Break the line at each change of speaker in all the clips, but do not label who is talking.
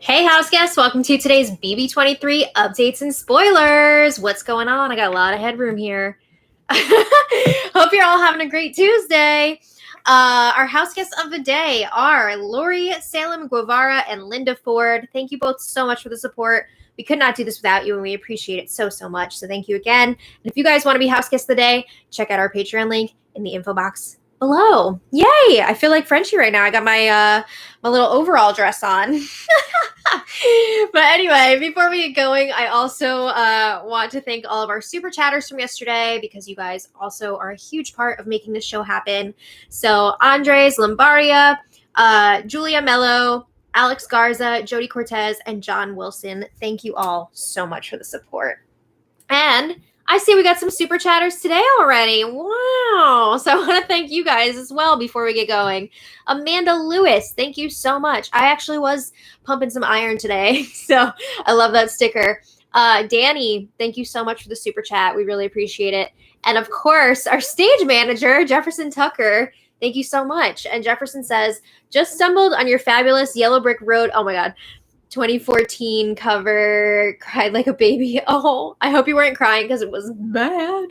Hey, house guests, welcome to today's BB23 updates and spoilers. What's going on? I got a lot of headroom here. Hope you're all having a great Tuesday. Our house guests of the day are Lori Salem Guevara and Linda Ford. Thank you both so much for the support. We could not do this without you, and we appreciate it so much. So thank you again. And if you guys want to be house guests of the day, check out our Patreon link in the info box below. Yay! I feel like Frenchie right now. I got my little overall dress on. But anyway, before we get going, I also want to thank all of our super chatters from yesterday because you guys also are a huge part of making this show happen. So Andres Lombardia, Julia Mello, Alex Garza, Jody Cortez, and John Wilson. Thank you all so much for the support. And I see we got some super chatters today already. Wow. So I want to thank you guys as well before we get going. Amanda Lewis, thank you so much. I actually was pumping some iron today, so I love that sticker. Danny, thank you so much for the super chat. We really appreciate it. And of course, our stage manager, Jefferson Tucker, thank you so much. And Jefferson says, just stumbled on your fabulous Yellow Brick Road. Oh my God. 2014 cover, cried like a baby. Oh, I hope you weren't crying because it was bad.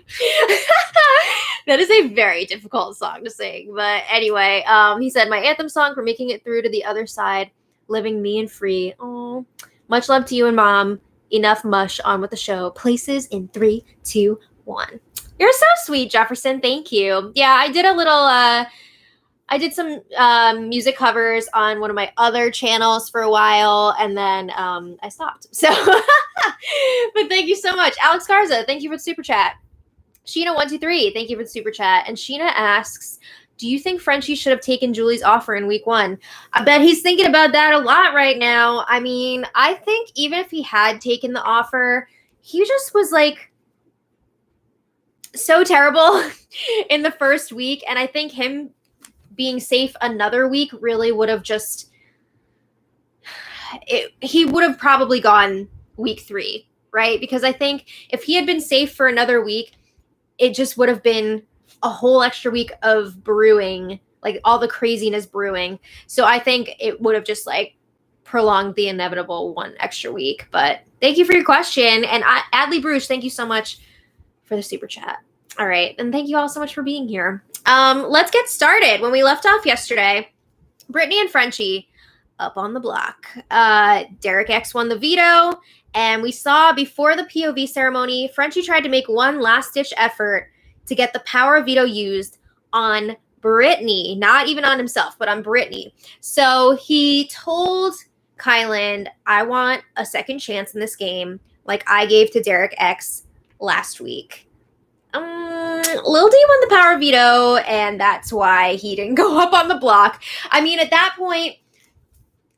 That is a very difficult song to sing. But anyway, he said, my anthem song for making it through to the other side, living me and free. Oh, much love to you and Mom. Enough mush, on with the show. Places in 3, 2, 1. You're so sweet, Jefferson. Thank you. Yeah, I did a little, I did some music covers on one of my other channels for a while, and then I stopped. So, but thank you so much. Alex Garza, thank you for the super chat. Sheena123, thank you for the super chat. And Sheena asks, do you think Frenchie should have taken Julie's offer in week 1? I bet he's thinking about that a lot right now. I mean, I think even if he had taken the offer, he just was like so terrible in the first week. And I think him being safe another week really would have just, he would have probably gone week 3, right? Because I think if he had been safe for another week, it just would have been a whole extra week of brewing, like all the craziness brewing. So I think it would have just like prolonged the inevitable one extra week. But thank you for your question. And Adley Bruce, thank you so much for the super chat. All right. And thank you all so much for being here. Let's get started. When we left off yesterday, Brittany and Frenchie up on the block. Derek X won the veto, and we saw before the POV ceremony, Frenchie tried to make one last-ditch effort to get the power of veto used on Brittany, not even on himself, but on Brittany. So he told Kyland, I want a second chance in this game like I gave to Derek X last week. Lil D won the power veto, and that's why he didn't go up on the block. I mean, at that point,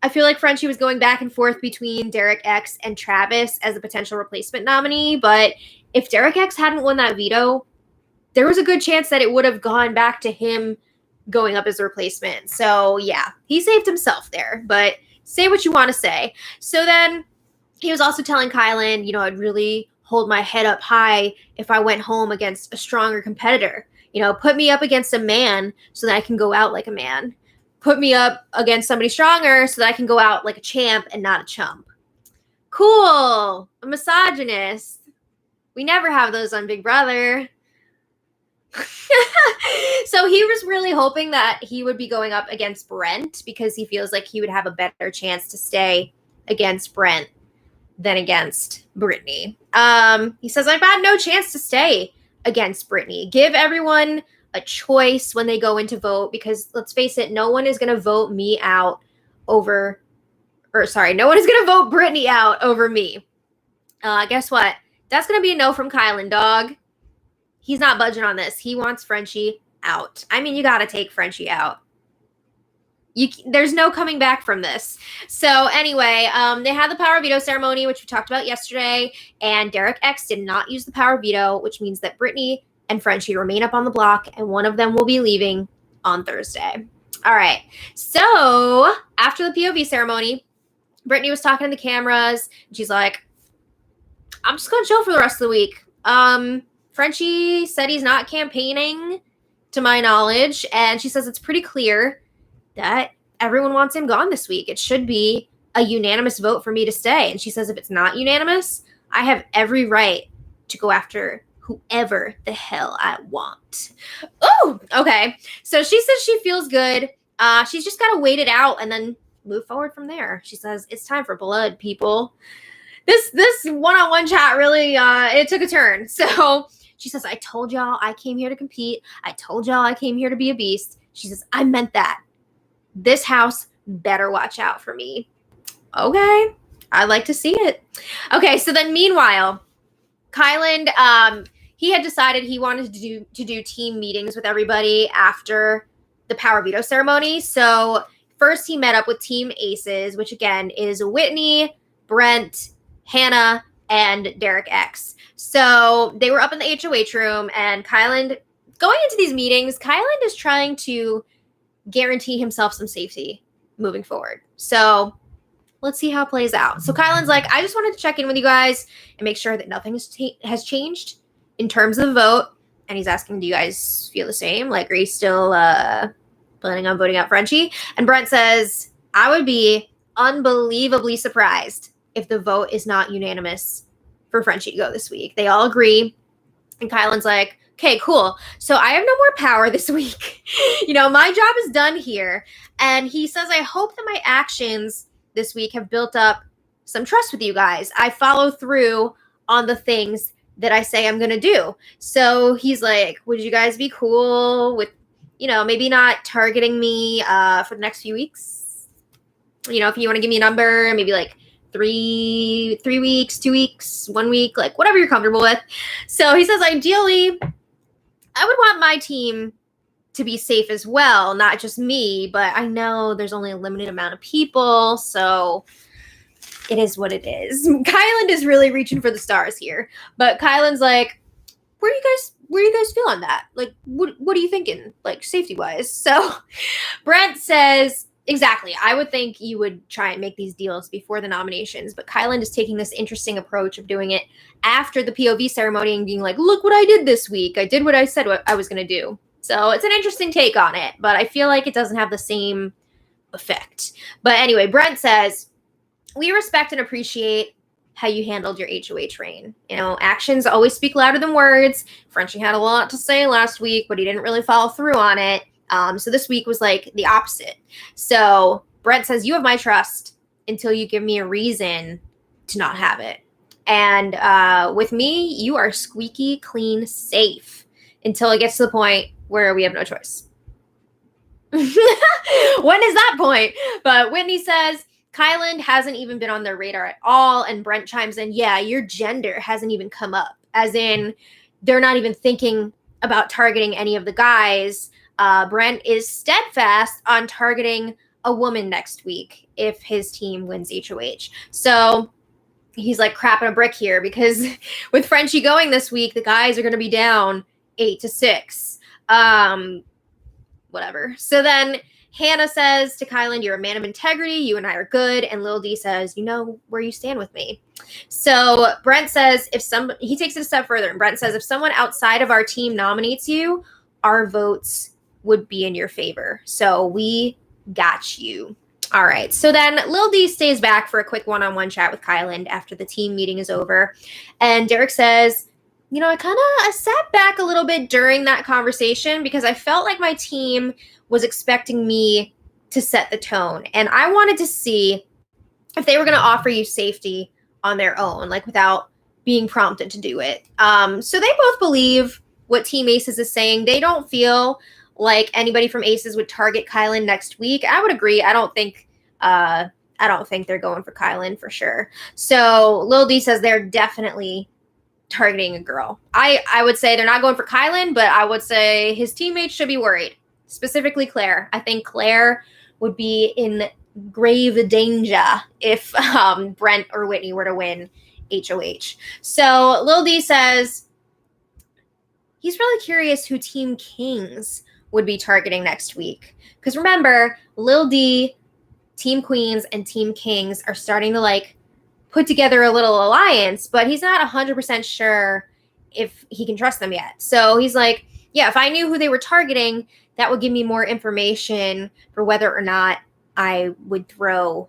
I feel like Frenchie was going back and forth between Derek X and Travis as a potential replacement nominee, but if Derek X hadn't won that veto, there was a good chance that it would have gone back to him going up as a replacement. So, yeah, he saved himself there, but say what you want to say. So then he was also telling Kyland, you know, I'd really hold my head up high if I went home against a stronger competitor. You know, put me up against a man so that I can go out like a man. Put me up against somebody stronger so that I can go out like a champ and not a chump. Cool. A misogynist. We never have those on Big Brother. So he was really hoping that he would be going up against Brent because he feels like he would have a better chance to stay against Brent than against Brittany. He says, I've had no chance to stay against Brittany. Give everyone a choice when they go in to vote because, let's face it, no one is going to vote me out over, no one is going to vote Brittany out over me. Guess what? That's going to be a no from Kyland, dog. He's not budging on this. He wants Frenchie out. I mean, you got to take Frenchie out. There's no coming back from this. So anyway, they had the power veto ceremony, which we talked about yesterday, and Derek X did not use the power veto, which means that Brittany and Frenchie remain up on the block, and one of them will be leaving on Thursday. All right. So after the POV ceremony, Brittany was talking to the cameras, and she's like, I'm just going to chill for the rest of the week. Frenchie said he's not campaigning, to my knowledge, and she says it's pretty clear that everyone wants him gone this week. It should be a unanimous vote for me to stay. And she says, if it's not unanimous, I have every right to go after whoever the hell I want. Oh, okay. So she says she feels good. She's just got to wait it out and then move forward from there. She says, it's time for blood, people. This one-on-one chat really, it took a turn. So she says, I told y'all I came here to compete. I told y'all I came here to be a beast. She says, I meant that. This house better watch out for me. Okay. I'd like to see it. Okay, so then meanwhile, Kyland, he had decided he wanted to do team meetings with everybody after the power veto ceremony. So first he met up with Team Aces, which again is Whitney, Brent, Hannah, and Derek X. So they were up in the HOH room, and Kyland, going into these meetings, Kyland is trying to guarantee himself some safety moving forward. So let's see how it plays out. So Kyland's like, I just wanted to check in with you guys and make sure that nothing has changed in terms of the vote. And he's asking, do you guys feel the same? Like, are you still planning on voting out Frenchie? And Brent says, I would be unbelievably surprised if the vote is not unanimous for Frenchie to go this week. They all agree. And Kyland's like, okay, cool. So I have no more power this week. My job is done here. And he says, I hope that my actions this week have built up some trust with you guys. I follow through on the things that I say I'm going to do. So he's like, would you guys be cool with, maybe not targeting me for the next few weeks? If you want to give me a number, maybe like 3 weeks, 2 weeks, 1 week, like whatever you're comfortable with. So he says, ideally, I would want my team to be safe as well, not just me, but I know there's only a limited amount of people, so it is what it is. Kyland is really reaching for the stars here, but Kyland's like, where do you guys feel on that? Like, what are you thinking, like, safety-wise? So Brent says, exactly, I would think you would try and make these deals before the nominations, but Kyland is taking this interesting approach of doing it after the POV ceremony and being like, look what I did this week. I did what I said what I was going to do. So it's an interesting take on it, but I feel like it doesn't have the same effect. But anyway, Brent says, we respect and appreciate how you handled your HOH reign. Actions always speak louder than words. Frenchie had a lot to say last week, but he didn't really follow through on it. So this week was like the opposite. So Brent says, you have my trust until you give me a reason to not have it. And with me, you are squeaky clean safe until it gets to the point where we have no choice. When is that point? But Whitney says, Kyland hasn't even been on their radar at all. And Brent chimes in, yeah, your gender hasn't even come up. As in, they're not even thinking about targeting any of the guys. Brent is steadfast on targeting a woman next week if his team wins HOH. So he's like crapping a brick here because with Frenchie going this week, the guys are going to be down 8-6. Whatever. So then Hannah says to Kyland, you're a man of integrity. You and I are good. And Lil D says, you know where you stand with me. So Brent says, he takes it a step further. And Brent says, if someone outside of our team nominates you, our votes would be in your favor. So we got you. All right. So then Lil D stays back for a quick one-on-one chat with Kyland after the team meeting is over. And Derek says, I sat back a little bit during that conversation because I felt like my team was expecting me to set the tone. And I wanted to see if they were going to offer you safety on their own, like without being prompted to do it. So they both believe what Team Aces is saying. They don't feel like anybody from Aces would target Kyland next week. I would agree. I don't think they're going for Kyland for sure. So Lil D says they're definitely targeting a girl. I would say they're not going for Kyland, but I would say his teammates should be worried. Specifically Claire. I think Claire would be in grave danger if Brent or Whitney were to win HOH. So Lil D says he's really curious who Team Kings would be targeting next week. Because remember, Lil D, Team Queens, and Team Kings are starting to put together a little alliance, but he's not 100% sure if he can trust them yet. So he's like, yeah, if I knew who they were targeting, that would give me more information for whether or not I would throw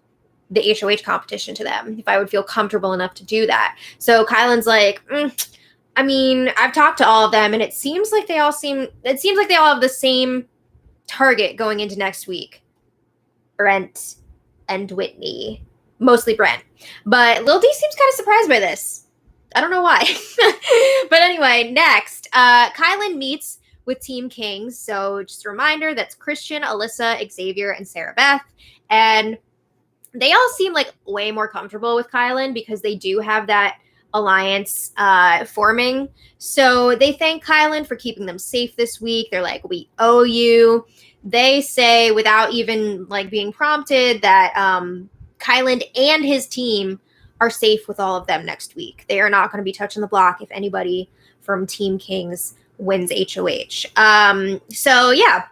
the HOH competition to them, if I would feel comfortable enough to do that. So Kyland's like, I mean, I've talked to all of them, and it seems like they all have the same target going into next week. Brent and Whitney. Mostly Brent. But Lil D seems kind of surprised by this. I don't know why. But anyway, next, Kyland meets with Team Kings. So just a reminder, that's Christian, Alyssa, Xavier, and Sarah Beth. And they all seem like way more comfortable with Kyland because they do have that alliance forming. So they thank Kyland for keeping them safe this week. They're like, we owe you. They say, without even like being prompted, that Kyland and his team are safe with all of them next week. They are not going to be touching the block if anybody from Team Kings wins HOH. So yeah,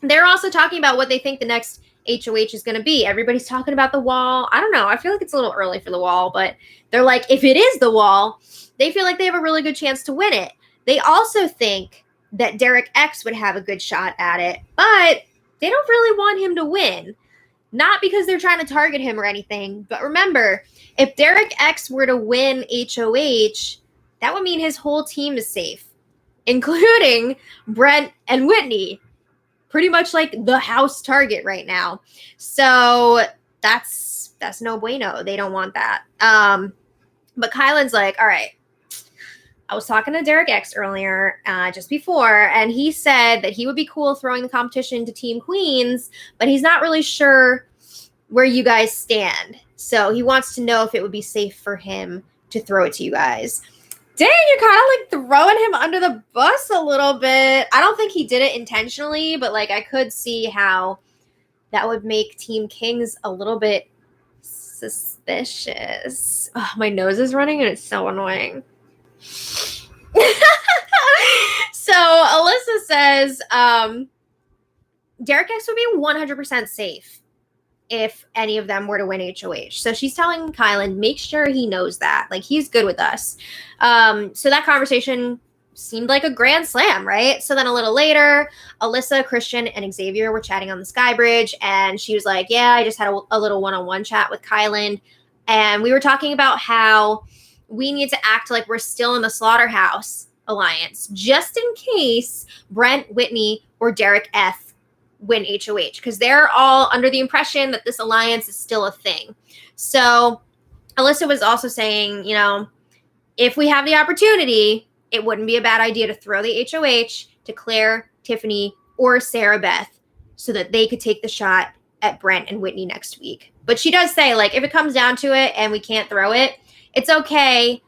they're also talking about what they think the next HOH is going to be. Everybody's talking about the wall. I don't know. I feel like it's a little early for the wall, but they're like, if it is the wall, they feel like they have a really good chance to win it. They also think that Derek X would have a good shot at it, but they don't really want him to win. Not because they're trying to target him or anything, but remember, if Derek X were to win HOH, that would mean his whole team is safe, including Brent and Whitney. Pretty much like the house target right now. So that's no bueno. They don't want that. But Kyland's like, all right, I was talking to Derek X earlier, just before, and he said that he would be cool throwing the competition to Team Queens, but he's not really sure where you guys stand. So he wants to know if it would be safe for him to throw it to you guys. Dang, you're kind of like throwing him under the bus a little bit. I don't think he did it intentionally, but like I could see how that would make Team Kings a little bit suspicious. Oh, my nose is running and it's so annoying. So Alyssa says Derek X would be 100% safe if any of them were to win HOH. So she's telling Kyland, make sure he knows that. Like, he's good with us. So that conversation seemed like a grand slam, right? So then a little later, Alyssa, Christian, and Xavier were chatting on the Sky Bridge, and she was like, yeah, I just had a little one-on-one chat with Kyland, and we were talking about how we need to act like we're still in the Slaughterhouse Alliance, just in case Brent, Whitney, or Derek F win HOH, because they're all under the impression that this alliance is still a thing. So Alyssa was also saying, you know, if we have the opportunity, it wouldn't be a bad idea to throw the HOH to Claire, Tiffany, or Sarah Beth so that they could take the shot at Brent and Whitney next week. But she does say, like, if it comes down to it and we can't throw it, it's okay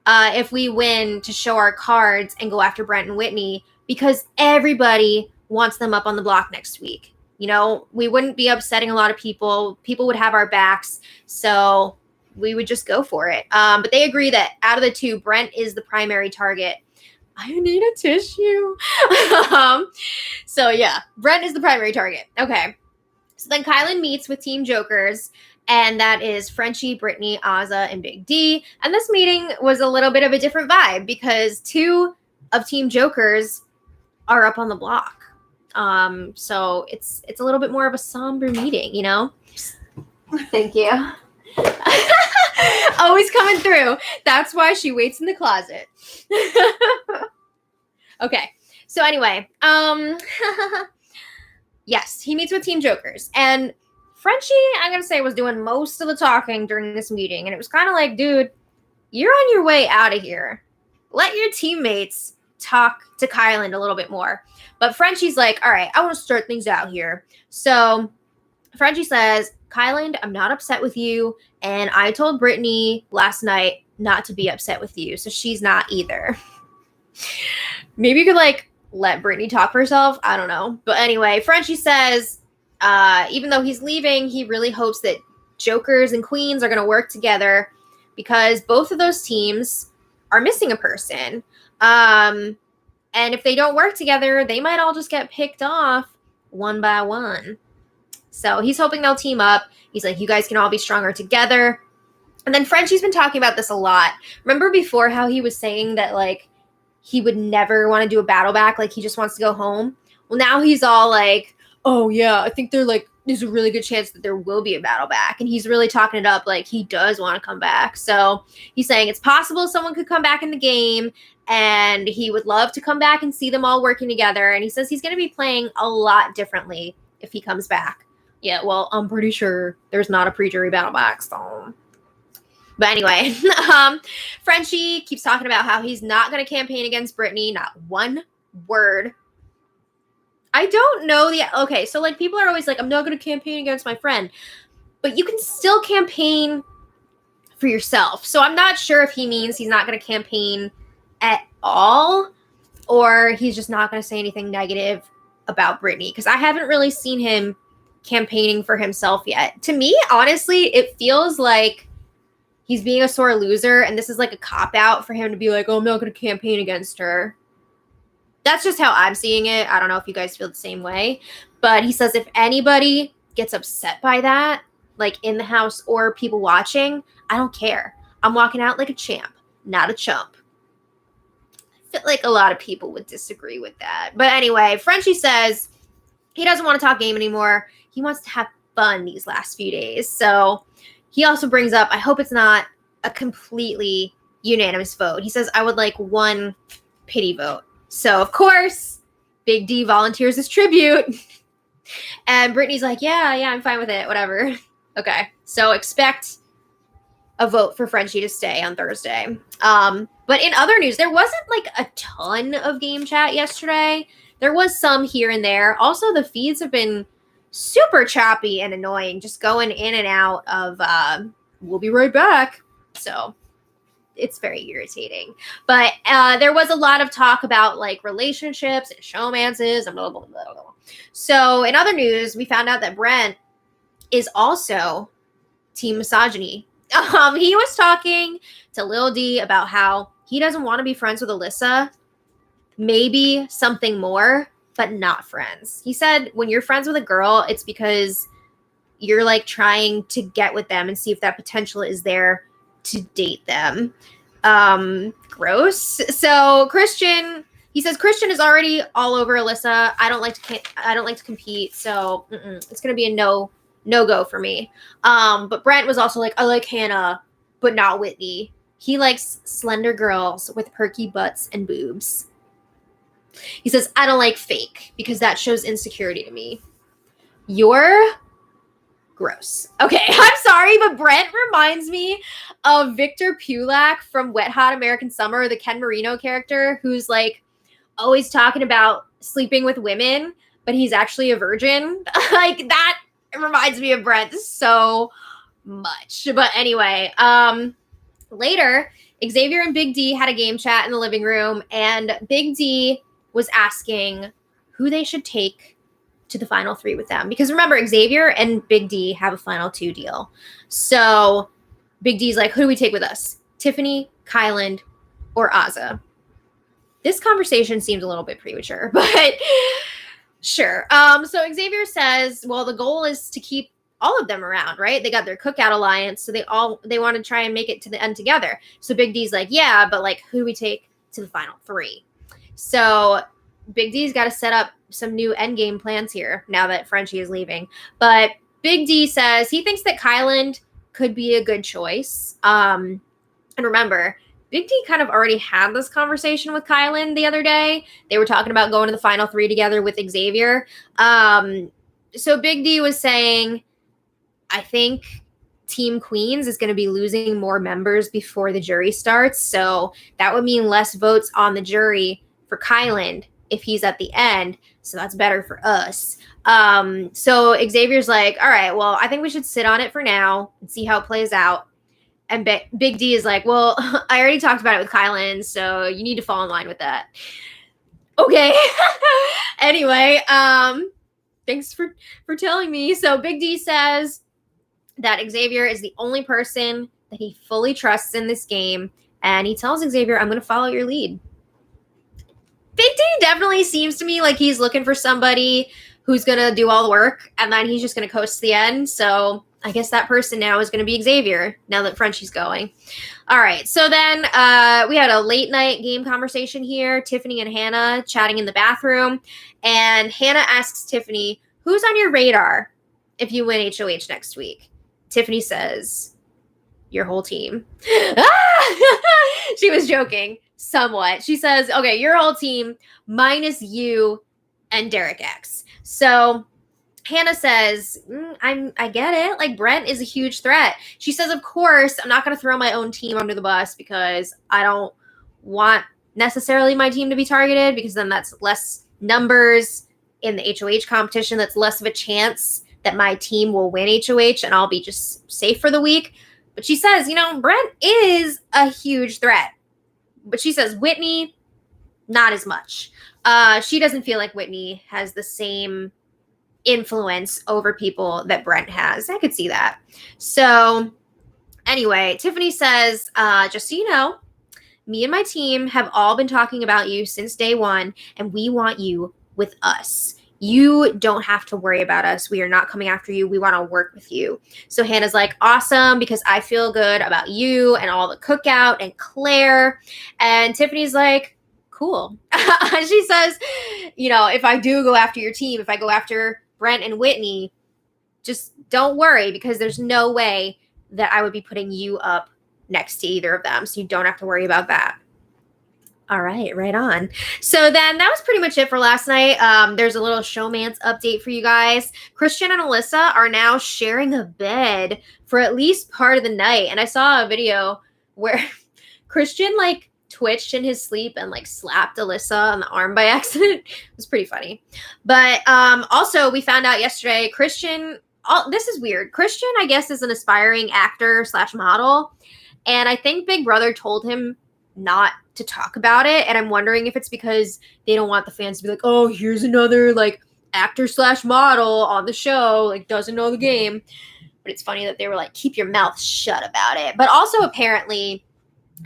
if we win to show our cards and go after Brent and Whitney, because everybody wants them up on the block next week. You know, we wouldn't be upsetting a lot of people. People would have our backs. So we would just go for it. But they agree that out of the two, Brent is the primary target. I need a tissue. So yeah, Brent is the primary target. Okay. So then Kyland meets with Team Jokers, and that is Frenchie, Brittany, Azza, and Big D. And this meeting was a little bit of a different vibe because two of Team Jokers are up on the block. So it's a little bit more of a somber meeting, you know? Thank you. Always coming through. That's why she waits in the closet. Okay. So anyway, yes, he meets with Team Jokers, and Frenchie, I'm going to say, was doing most of the talking during this meeting. And it was kind of like, dude, you're on your way out of here. Let your teammates talk to Kyland a little bit more. But Frenchie's like, all right, I want to start things out here. So Frenchie says, Kyland, I'm not upset with you. And I told Brittany last night not to be upset with you. So she's not either. Maybe you could, like, let Brittany talk for herself. I don't know. But anyway, Frenchie says, even though he's leaving, he really hopes that Jokers and Queens are going to work together because both of those teams are missing a person. And if they don't work together, they might all just get picked off one by one. So he's hoping they'll team up. He's like, you guys can all be stronger together. And then Frenchie's been talking about this a lot. Remember before how he was saying that, like, he would never want to do a battle back, like he just wants to go home? Well, now he's all like, oh yeah, I think they're like there's a really good chance that there will be a battle back. And he's really talking it up like he does want to come back. So he's saying it's possible someone could come back in the game, and he would love to come back and see them all working together. And he says he's going to be playing a lot differently if he comes back. Yeah, well, I'm pretty sure there's not a pre-jury battle back, so. But anyway, Frenchie keeps talking about how he's not going to campaign against Brittany. Not one word. I don't know okay, so like people are always like, I'm not going to campaign against my friend. But you can still campaign for yourself. So I'm not sure if he means he's not going to campaign at all, or he's just not going to say anything negative about Brittany, because I haven't really seen him campaigning for himself yet. To me, honestly, it feels like he's being a sore loser, and this is like a cop-out for him to be like, oh, I'm not going to campaign against her. That's just how I'm seeing it. I don't know if you guys feel the same way. But he says if anybody gets upset by that, like in the house or people watching, I don't care. I'm walking out like a champ, not a chump. I feel like a lot of people would disagree with that. But anyway, Frenchie says he doesn't want to talk game anymore. He wants to have fun these last few days. So he also brings up, I hope it's not a completely unanimous vote. He says, I would like one pity vote. So, of course, Big D volunteers as tribute. And Brittany's like, yeah, I'm fine with it. Whatever. Okay. So expect a vote for Frenchie to stay on Thursday. But in other news, there wasn't like a ton of game chat yesterday. There was some here and there. Also, the feeds have been super choppy and annoying, just going in and out of we'll be right back. So it's very irritating. But there was a lot of talk about like relationships and showmances and blah, blah, blah, blah, blah. So in other news, we found out that Brent is also team misogyny. He was talking to Lil D about how he doesn't want to be friends with Alyssa. Maybe something more, but not friends. He said when you're friends with a girl, it's because you're like trying to get with them and see if that potential is there to date them. Gross. So Christian, he says Christian is already all over Alyssa. I don't like to compete, so it's gonna be a no go for me. But Brent was also like, I like Hannah, but not Whitney. He likes slender girls with perky butts and boobs. He says, I don't like fake because that shows insecurity to me. You're gross. Okay, I'm sorry, but Brent reminds me of Victor Pulak from Wet Hot American Summer, the Ken Marino character, who's like always talking about sleeping with women, but he's actually a virgin. Like that reminds me of Brent so much. But anyway, later, Xavier and Big D had a game chat in the living room, and Big D was asking who they should take to the final three with them. Because remember, Xavier and Big D have a final two deal. So Big D's like, who do we take with us? Tiffany, Kyland, or Azah? This conversation seems a little bit premature, but sure. So Xavier says, well, the goal is to keep all of them around, right? They got their cookout alliance, so they want to try and make it to the end together. So Big D's like, yeah, but like, who do we take to the final three? So Big D's got to set up some new endgame plans here now that Frenchie is leaving. But Big D says he thinks that Kyland could be a good choice. And remember, Big D kind of already had this conversation with Kyland the other day. They were talking about going to the final three together with Xavier. So Big D was saying, I think Team Queens is going to be losing more members before the jury starts. So that would mean less votes on the jury for Kyland if he's at the end. So that's better for us. So Xavier's like, all right, well, I think we should sit on it for now and see how it plays out. And Big D is like, well, I already talked about it with Kyland, so you need to fall in line with that. Okay. Anyway, thanks for telling me. So Big D says that Xavier is the only person that he fully trusts in this game. And he tells Xavier, I'm going to follow your lead. Big D definitely seems to me like he's looking for somebody who's going to do all the work, and then he's just going to coast to the end. So I guess that person now is going to be Xavier, now that Frenchie's going. All right, so then we had a late night game conversation here. Tiffany and Hannah chatting in the bathroom, and Hannah asks Tiffany, who's on your radar if you win HOH next week? Tiffany says, your whole team. She was joking somewhat. She says, okay, your whole team minus you and Derek X. So Hannah says, I get it. Like, Brent is a huge threat. She says, of course, I'm not going to throw my own team under the bus because I don't want necessarily my team to be targeted, because then that's less numbers in the HOH competition. That's less of a chance that my team will win HOH and I'll be just safe for the week. But she says, Brent is a huge threat. But she says, Whitney, not as much. She doesn't feel like Whitney has the same influence over people that Brent has. I could see that. So anyway, Tiffany says, just so you know, me and my team have all been talking about you since day one, and we want you with us. You don't have to worry about us. We are not coming after you. We want to work with you. So Hannah's like, awesome, because I feel good about you and all the cookout and Claire. And Tiffany's like, cool. She says, if I do go after your team, if I go after Brent and Whitney, just don't worry, because there's no way that I would be putting you up next to either of them. So you don't have to worry about that. All right, right on. So then that was pretty much it for last night. There's a little showmance update for you guys. Christian and Alyssa are now sharing a bed for at least part of the night. And I saw a video where Christian twitched in his sleep and slapped Alyssa on the arm by accident. It was pretty funny. But also we found out yesterday, this is weird. Christian, I guess, is an aspiring actor / model. And I think Big Brother told him not to talk about it. And I'm wondering if it's because they don't want the fans to be like, oh, here's another actor / model on the show, doesn't know the game. But it's funny that they were like, keep your mouth shut about it. But also apparently,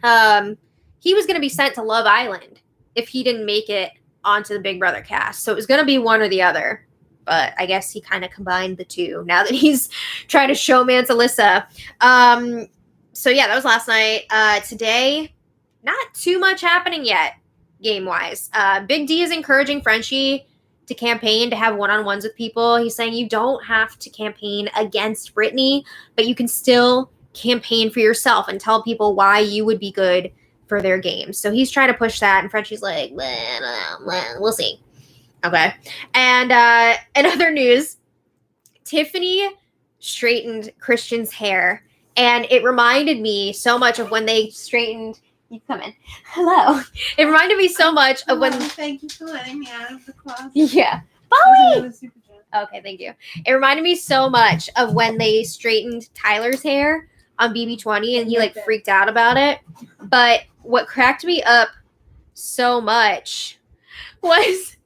he was going to be sent to Love Island if he didn't make it onto the Big Brother cast. So it was going to be one or the other. But I guess he kind of combined the two now that he's trying to showmance Alyssa. So yeah, that was last night. Today, not too much happening yet, game-wise. Big D is encouraging Frenchie to campaign, to have one-on-ones with people. He's saying you don't have to campaign against Brittany, but you can still campaign for yourself and tell people why you would be good for their game. So he's trying to push that, and Frenchie's like, we'll see. Okay. And in other news, Tiffany straightened Christian's hair, and it reminded me so much of when they straightened. You come in. Hello. It reminded me so much of when.
Thank you for letting me out of the closet.
Yeah. Bowie. Okay, thank you. It reminded me so much of when they straightened Tyler's hair on BB20, and he freaked out about it. But what cracked me up so much was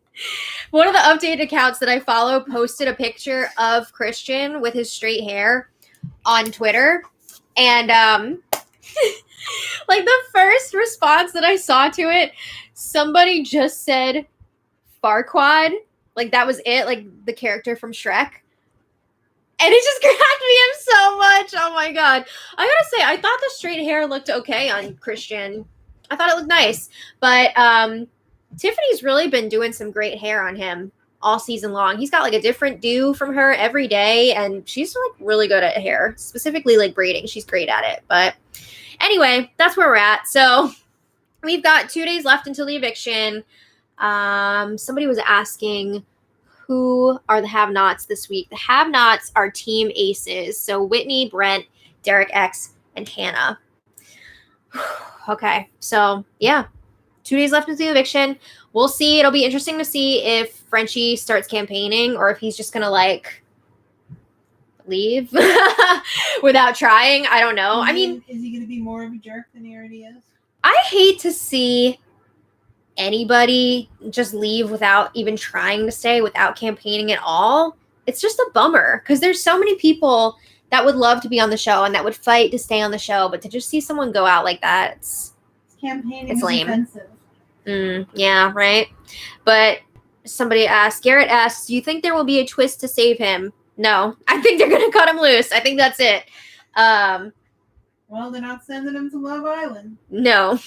one of the updated accounts that I follow posted a picture of Christian with his straight hair on Twitter. And the first response that I saw to it, somebody just said Farquaad. That was it, the character from Shrek. And it just cracked me up so much. Oh my God. I gotta say, I thought the straight hair looked okay on Christian. I thought it looked nice. But Tiffany's really been doing some great hair on him all season long. He's got a different do from her every day. And she's really good at hair, specifically braiding. She's great at it. But anyway, that's where we're at. So we've got 2 days left until the eviction. Somebody was asking, who are the have-nots this week? The have-nots are team aces. So Whitney, Brent, Derek X, and Hannah. Okay, so yeah, 2 days left until the eviction. We'll see. It'll be interesting to see if Frenchie starts campaigning or if he's just going to leave without trying. I don't know. I mean,
is he going to be more of a jerk than he already is?
I hate to see anybody just leave without even trying to stay, without campaigning at all. It's just a bummer because there's so many people that would love to be on the show and that would fight to stay on the show, but to just see someone go out like that, it's lame. Offensive. Yeah, right. But somebody asked, Garrett asks, do you think there will be a twist to save him? No, I think they're going to cut him loose. I think that's it.
Well, they're not sending him to Love Island.
No.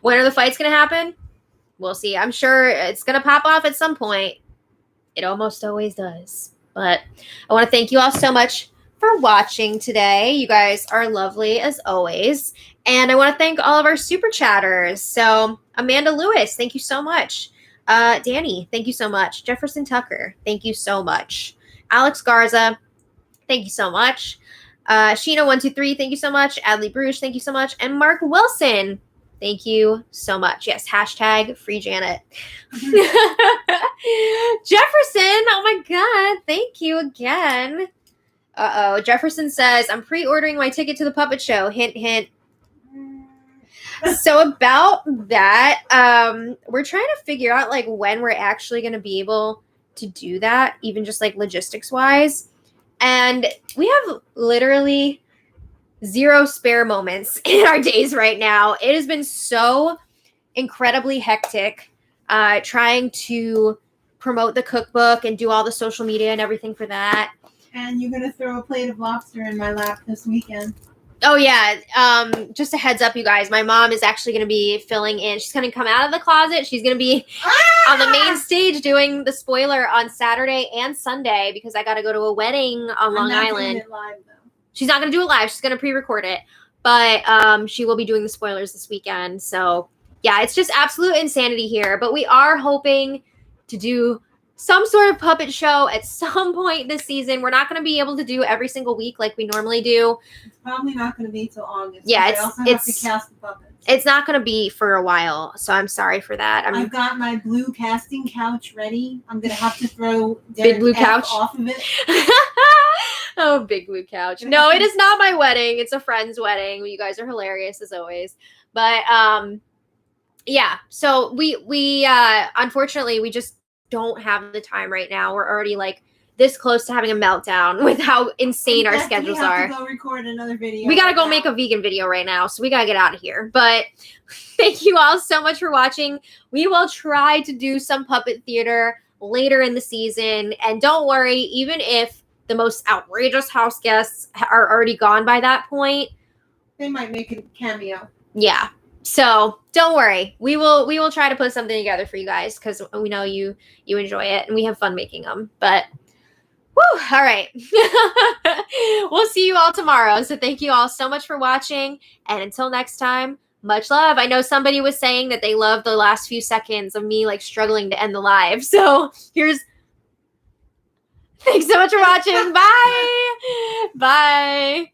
When are the fights going to happen? We'll see. I'm sure it's going to pop off at some point. It almost always does. But I want to thank you all so much for watching today. You guys are lovely as always. And I want to thank all of our super chatters. So Amanda Lewis, thank you so much. Danny, thank you so much. Jefferson Tucker, thank you so much. Alex Garza, thank you so much. Sheena123, thank you so much. Adley Bruce, thank you so much. And Mark Wilson, thank you so much. Yes, hashtag free Janet. Jefferson, oh my God, thank you again. Jefferson says, I'm pre-ordering my ticket to the puppet show. Hint, hint. So about that, we're trying to figure out like when we're actually going to be able to do that, even just like logistics wise. And we have literally 0 spare moments in our days right now. It has been so incredibly hectic trying to promote the cookbook and do all the social media and everything for that.
And you're going to throw a plate of lobster in my lap this weekend.
Oh, yeah. Just a heads up, you guys. My mom is actually going to be filling in. She's going to come out of the closet. She's going to be on the main stage doing the spoiler on Saturday and Sunday because I got to go to a wedding on Long Island.
Doing it live, though.
She's not going to do it live. She's going to pre-record it. But she will be doing the spoilers this weekend. So, yeah, it's just absolute insanity here. But we are hoping to do some sort of puppet show at some point this season. We're not going to be able to do every single week like we normally do.
It's probably not going to be till August.
Yeah,
I also have to cast the puppets.
It's not going to be for a while, so I'm sorry for that.
I've got my blue casting couch ready. I'm going to have to throw
Big Blue Couch
off of it.
Oh, Big Blue Couch. No, it is not my wedding. It's a friend's wedding. You guys are hilarious as always. But yeah, so we unfortunately we just don't have the time right now. We're already like this close to having a meltdown with how insane our schedules are.
We have to go record another video.
We got to go make a vegan video right now, so we got to get out of here. But thank you all so much for watching. We will try to do some puppet theater later in the season. And don't worry, even if the most outrageous house guests are already gone by that point,
they might make a cameo.
Yeah. So don't worry. We will try to put something together for you guys because we know you enjoy it and we have fun making them. But woo, all right. We'll see you all tomorrow. So thank you all so much for watching. And until next time, much love. I know somebody was saying that they loved the last few seconds of me like struggling to end the live. So thanks so much for watching. Bye. Bye.